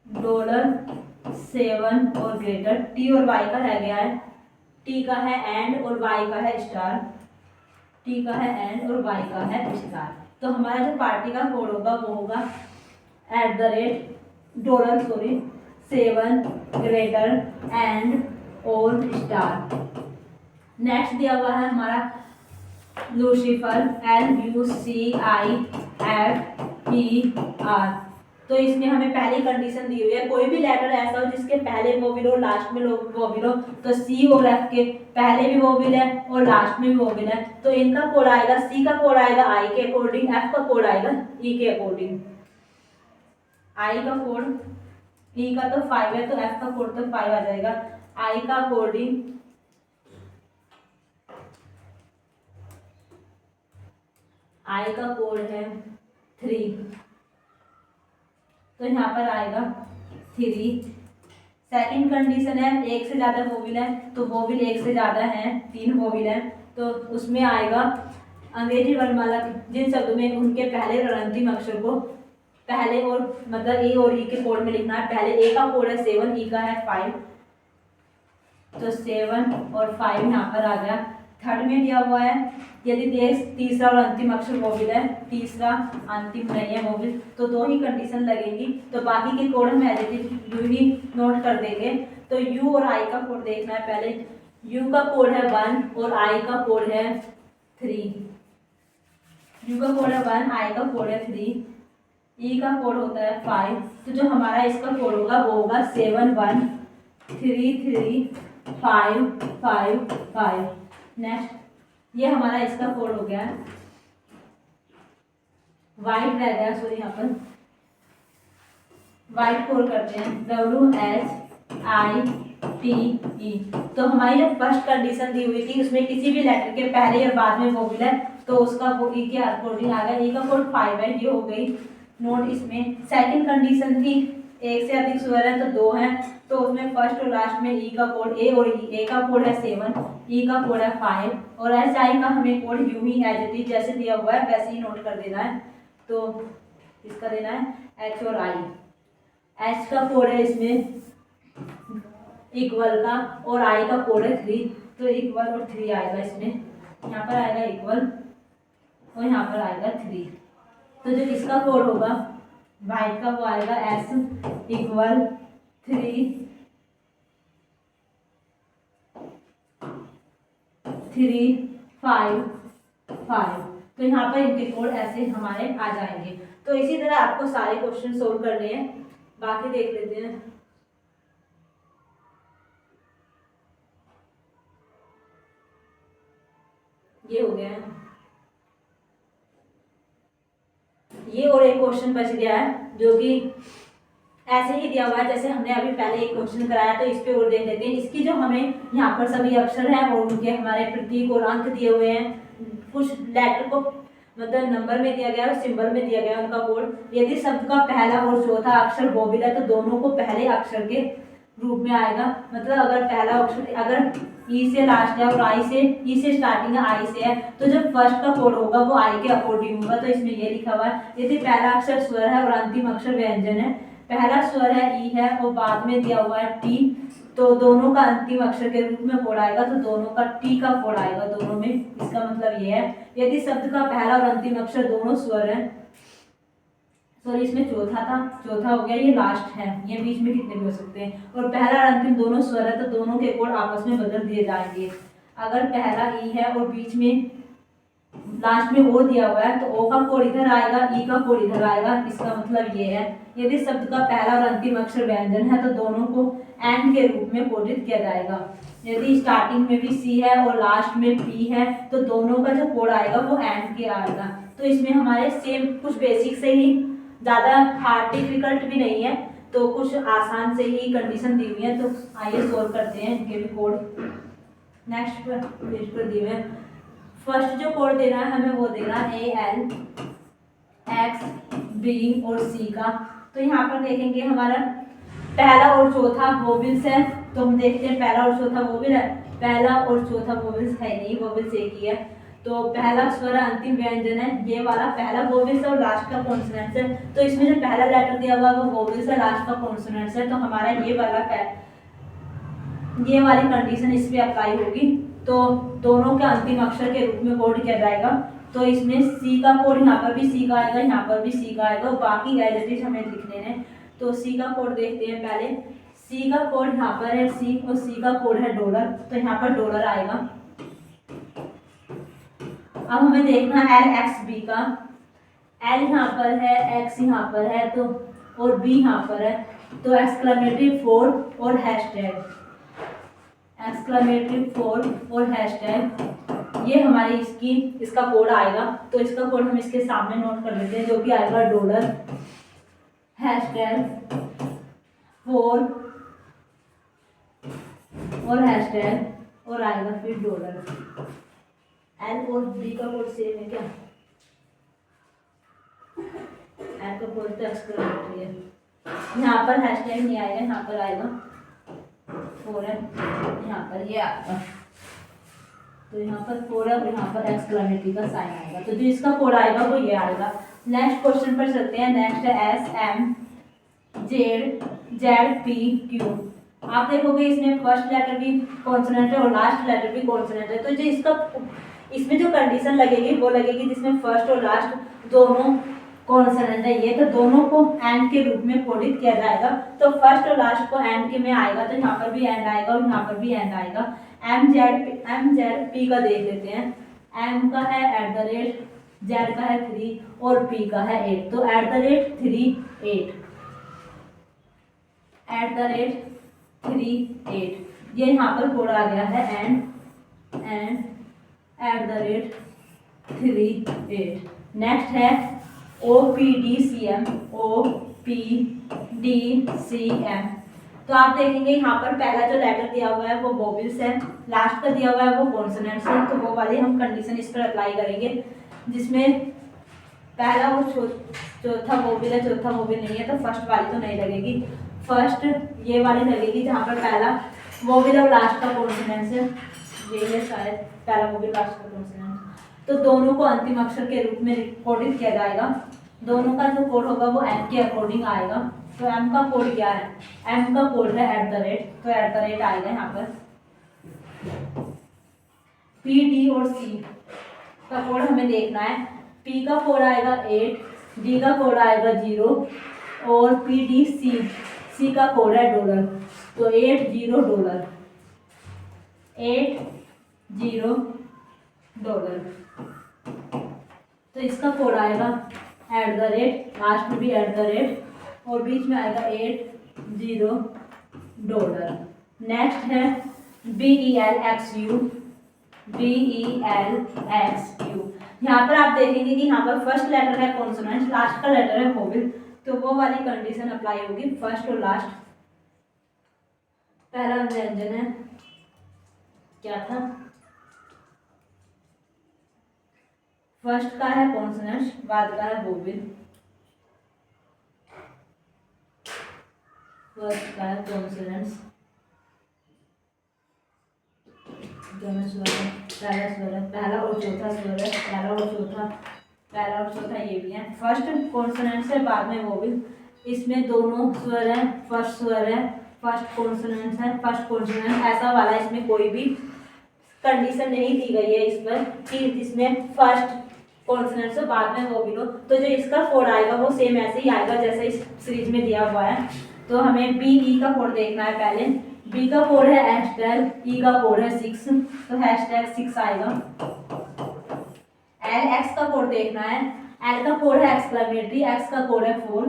$7 और ग्रेटर। T और Y का रह गया है, T का है एंड और Y का है स्टार, T का है एंड और Y का है स्टार। तो हमारा जो पार्टी का कोड होगा वो होगा $7 ग्रेटर एंड और स्टार। नेक्स्ट दिया हुआ है हमारा लूसीफर, LUCIFER। तो इसमें हमें पहली कंडीशन दी हुई है कोई भी लेटर ऐसा हो जिसके पहले वोवेल हो लास्ट में वोवेल हो, तो C और F के पहले भी वोवेल है और लास्ट में भी वोवेल है, तो इनका कोड आएगा, C का कोड आएगा I के अकॉर्डिंग, F का कोड आएगा E के अकॉर्डिंग। I का कोड, E का तो 5 है तो F का कोड तो 5 आ जाएगा। I का अकॉर्डिंग I का कोड है 3, तो यहाँ पर आएगा 3। सेकंड कंडीशन है एक से ज़्यादा वोवेल है, तो वोवेल एक से ज़्यादा है, 3 वोवेल है, तो उसमें आएगा अंग्रेजी वर्णमाला जिन शब्दों में उनके पहले और अंतिम अक्षर को पहले और मतलब ए और ई के कोड में लिखना है। पहले ए का कोड है 7, ई का है 5, तो 7 और 5 यहाँ पर आ गया। थर्ड में दिया हुआ है यदि देश तीसरा और अंतिम अक्षर वोवेल है, तीसरा अंतिम नहीं है वोवेल, तो दो ही कंडीशन लगेगी। तो बाकी के कोड हम एज इट इज यू ही नोट कर देंगे। तो यू और आई का कोड देखना है पहले। यू का कोड है 1 और आई का कोड है 3। यू का कोड है 1, आई का कोड है 3, ई का कोड होता है 5। तो जो हमारा इसका कोड होगा वो होगा 7 1 3 3 5 5 5। नेक्स्ट ये हमारा इसका कोड हो गया। वाइट रह गया, सॉरी यहाँ पर वाइट कोड करते हैं WHITE। तो हमारी जो फर्स्ट कंडीशन दी हुई थी उसमें किसी भी लेटर के पहले और बाद में वोवेल है तो उसका वो ई के अकॉर्डिंग आ गया। ई का कोड 5 है, ये हो गई नोट। इसमें सेकंड कंडीशन थी एक से अधिक स्वर है तो 2 है, तो उसमें फर्स्ट और लास्ट में ई का कोड ए और ए का कोड है 7, ई का कोड है 5 और एच आई का हमें कोड यू ही एज इट इज जैसे दिया हुआ है वैसे ही नोट कर देना है। तो इसका देना है एच और आई। एच का कोड है इसमें इक्वल का और आई का कोड है 3, तो इक्वल और 3 आएगा इसमें। यहाँ पर आएगा इक्वल और यहाँ पर आएगा 3। तो जो इसका कोड होगा वाइट का वो आएगा एस इक्वल 3 3 5 5। तो यहाँ पर इनके कोड ऐसे हमारे आ जाएंगे। तो इसी तरह आपको सारे क्वेश्चन सोल्व करने हैं, बाकी देख लेते हैं। ये हो गया है, ये और एक क्वेश्चन बच गया है जो कि ऐसे ही दिया हुआ है जैसे हमने अभी पहले एक क्वेश्चन कराया, तो इस पे और देख लेते हैं। इसकी जो हमें यहाँ पर सभी अक्षर हैं और उनके हमारे प्रतीक और अंक दिए हुए हैं। कुछ लेटर को मतलब नंबर में दिया गया है और सिंबल में दिया गया है उनका कोड। यदि शब्द का पहला और चौथा अक्षर वोवेल है तो दोनों को पहले अक्षर के रूप में आएगा। मतलब अगर पहला अक्षर अगर ई से लास्ट है और आई से ई से स्टार्टिंग है आई से है तो जो फर्स्ट का कोड होगा वो आई के अकॉर्डिंग होगा। तो इसमें ये लिखा हुआ है यदि पहला अक्षर स्वर है और अंतिम अक्षर व्यंजन है, पहला स्वर है ई है और बाद में दिया हुआ है टी, तो दोनों का अंतिम अक्षर के रूप में कोड आएगा, तो दोनों का टी का कोड आएगा दोनों में। इसका मतलब ये है यदि शब्द का पहला और अंतिम अक्षर दोनों स्वर है, सॉरी इसमें चौथा था, चौथा हो गया, ये लास्ट है, ये बीच में कितने भी हो सकते हैं, और पहला और अंतिम दोनों स्वर है तो दोनों के कोड आपस में बदल दिए जाएंगे। अगर पहला ई है और बीच में लास्ट में ओ दिया हुआ है तो ओ का कोड इधर आएगा, ई का कोड इधर आएगा। इसका मतलब ये है यदि शब्द का पहला और अंतिम अक्षर व्यंजन है तो दोनों को एंड के रूप में कोडित किया जाएगा। यदि स्टार्टिंग में भी सी है और लास्ट में पी है तो दोनों का जो कोड आएगा वो एंड के आएगा। तो इसमें हमारे सेम कुछ बेसिक से ही, ज़्यादा हार्ड डिफिकल्ट भी नहीं है, तो कुछ आसान से ही कंडीशन दी हुई है। तो आइए सोल्व करते हैं इनके भी कोड। नेक्स्ट पेज पर दिए हुए फर्स्ट जो कोड देना है हमें वो देना है AL X B और C का। तो यहाँ पर देखेंगे हमारा पहला और चौथा वोवेल्स है, तो हम देखते हैं पहला और चौथा वोवेल है, पहला और चौथा वोवेल्स है नहीं, वोवेल्स एक ही है। तो पहला स्वर अंतिम व्यंजन है, ये वाला पहला वोवेल्स और लास्ट का कॉन्सोनेंट्स है। तो इसमें जो पहला लेटर दिया हुआ है वो वोवेल्स है, लास्ट का कॉन्सोनेंट्स है, तो हमारा ये वाली कंडीशन इस पे अप्लाई होगी। तो दोनों के अंतिम अक्षर के रूप में कोड किया जाएगा। तो इसमें सी का कोड यहाँ पर भी सी का आएगा, यहाँ पर भी सी का आएगा, और बाकी एज इट इज हमें लिखने हैं। तो सी का कोड देखते हैं पहले। सी का कोड यहाँ पर है सी, और सी का कोड है डॉलर, तो यहाँ पर डॉलर आएगा। अब हमें देखना है LXB का। एल यहाँ पर है, एक्स यहाँ पर है, तो और बी यहाँ पर है, तो एक्सक्लेमेटरी 4 और हैशटैग, एक्सक्लेमेटरी 4 और हैशटैग, ये हमारी इसका कोड आएगा। तो इसका कोड हम इसके सामने नोट कर लेते हैं, जो कि आएगा डॉलर हैशटैग 4 और हैशटैग और आएगा फिर डॉलर। एल और बी का कोड सेम है क्या? एल का कोड तो एक्सक्लेमेटरी है, यहाँ पर हैशटैग नहीं आएगा, यहाँ पर आएगा 4 है, यहाँ पर ये आएगा, तो यहाँ पर 4 है और यहाँ पर एक्सक्लेमेटरी का साइन आएगा। तो जो इसका कोड आएगा वो ये आएगा। नेक्स्ट क्वेश्चन पर चलते हैं। नेक्स्ट है SM ZP Q। आप देखोगे इसमें फर्स्ट लेटर भी कॉन्सोनेंट है और लास्ट लेटर भी कॉन्सोनेंट है। तो जो इसमें जो कंडीशन लगेगी वो लगेगी जिसमें फर्स्ट और लास्ट दोनों कॉन्सोनेंट है ये, तो दोनों को एंड के रूप में कोडित किया जाएगा। तो फर्स्ट और लास्ट को एंड के में आएगा, तो यहाँ पर भी एंड आएगा और यहाँ पर भी एंड आएगा। MZ P का देख लेते हैं। M का है @ Z का है 3 और P का है 8। तो @3 8 @3 8 ये यहाँ पर कोड आ गया है एंड @3 8। नेक्स्ट है OPDCM। तो आप देखेंगे यहाँ पर पहला जो लेटर दिया हुआ है वो वोवेल्स है, लास्ट का दिया हुआ है वो कॉन्सोनेंट्स है। तो वो वाली हम कंडीशन इस पर अप्लाई करेंगे जिसमें पहला और चौथा वोवेल है, चौथा वोवेल नहीं है, तो फर्स्ट वाली तो नहीं लगेगी। फर्स्ट ये वाली लगेगी जहाँ पर पहला वोवेल और लास्ट का कॉन्सोनेंट्स है। ये है शायद पहला वोवेल लास्ट का कॉन्सोनेंट्स। तो दोनों को अंतिम अक्षर के रूप में कोडित किया जाएगा। दोनों का जो कोड होगा वो M के अकॉर्डिंग आएगा। तो M का कोड क्या है? M का कोड है @ तो @ आएगा यहाँ पर। P, D और C का कोड हमें देखना है। P का कोड आएगा 8, D का कोड आएगा 0 और PDC का कोड है $। तो 80 $, 80 $। तो इसका कोड आएगा @ लास्ट में भी @ और बीच में आएगा 80 $। नेक्स्ट है BELXU। यहाँ पर आप देखेंगे कि यहाँ पर फर्स्ट लेटर है कॉन्सोनेंट, लास्ट का लेटर है वोवेल। तो वो वाली कंडीशन अप्लाई होगी फर्स्ट और लास्ट। पहला व्यंजन है क्या था? फर्स्ट का है कॉन्सोनेंट, बाद का है वोवेल। फर्स्ट का है कॉन्सोनेंट्स, दोनों स्वर है, पहला स्वर है, पहला और चौथा स्वर है, पहला और चौथा ये भी है। फर्स्ट कॉन्सोनेंट से बाद में वोवेल, इसमें दोनों स्वर है, फर्स्ट स्वर है, फर्स्ट कॉन्सोनेंट है, फर्स्ट कॉन्सोनेंट ऐसा वाला इसमें कोई भी कंडीशन नहीं दी गई है इस पर कि जिसमें फर्स्ट कॉन्सोनेंट से बाद में वोवेल हो। तो जो इसका कोड आएगा वो सेम ऐसे ही आएगा जैसे इस सीरीज में दिया हुआ है। तो हमें BE का कोड देखना है पहले। B का कोड है #, E का कोड है 6, तो #6 आएगा। LX का कोड देखना है। L का कोड है एक्सक्लेमेटरी, X का कोड है 4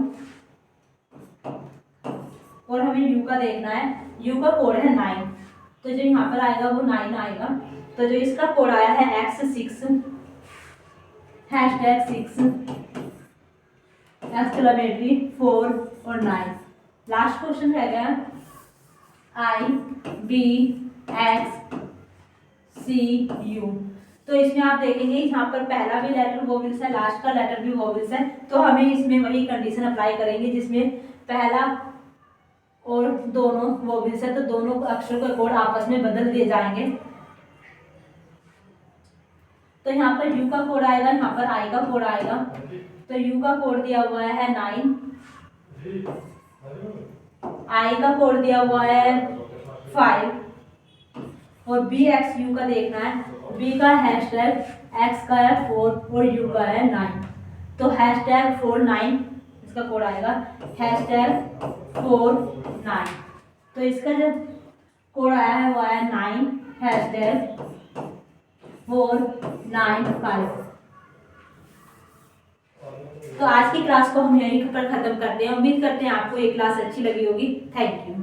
और हमें U का देखना है। U का कोड है 9, तो जो यहाँ पर आएगा वो 9 आएगा। तो जो इसका कोड आया है X6 #6 एक्सक्लेमेटरी 4 और 9। लास्ट क्वेश्चन रह गया IBXCU। तो इसमें आप देखेंगे यहाँ पर पहला भी लेटर वोवेल्स है, लास्ट का लेटर भी वोवेल्स है। तो हमें इसमें वही कंडीशन अप्लाई करेंगे जिसमें पहला और दोनों वोवेल्स है, तो दोनों अक्षर का कोड आपस में बदल दिए जाएंगे। तो यहाँ पर U का कोड आएगा, यहाँ पर I का कोड आएगा। तो U का कोड दिया हुआ है 9, I का कोड दिया हुआ है 5 और BXU का देखना है। B का #X का है 4 और U का है 9। तो #49 इसका कोड आएगा, #49। तो इसका जो कोड आया है वो आया 9 #495। तो आज की क्लास को हम यहीं पर खत्म करते हैं। उम्मीद करते हैं आपको ये क्लास अच्छी लगी होगी। Thank you.